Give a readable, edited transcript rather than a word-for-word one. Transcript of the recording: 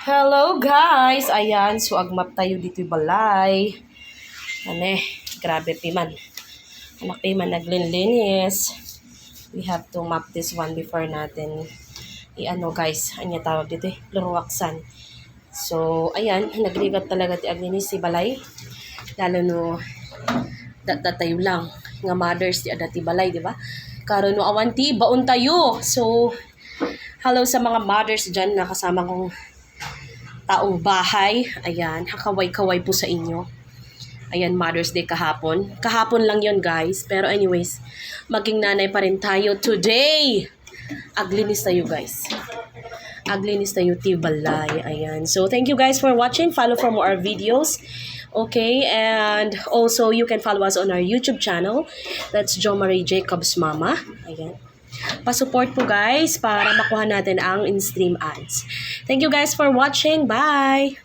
Hello guys! Ayan, so agmap tayo dito balay. Grabe piman. Anak piman naglinlinis. We have to map this one before natin guys, anya tawag dito luruwaksan. So, ayan, nagrigat talaga ti aglinis si balay. Lalo no, tayo lang. Nga mothers di adati balay, di ba? Karon no awanti, baon tayo. So, hello sa mga mothers dyan na kasama kong taong bahay. Ayan, hakaway-kaway po sa inyo. Ayan, Mother's Day kahapon. Kahapon lang yon guys. Pero anyways, maging nanay pa rin tayo today. Aglinis tayo guys. Aglinis tayo tibalay. Ayan. So, thank you guys for watching. Follow for more videos. Okay, and also you can follow us on our YouTube channel. That's Jo Marie Jacobs Mama. Ayan. Pa-support po guys para makuha natin ang in-stream ads. Thank you guys for watching. Bye!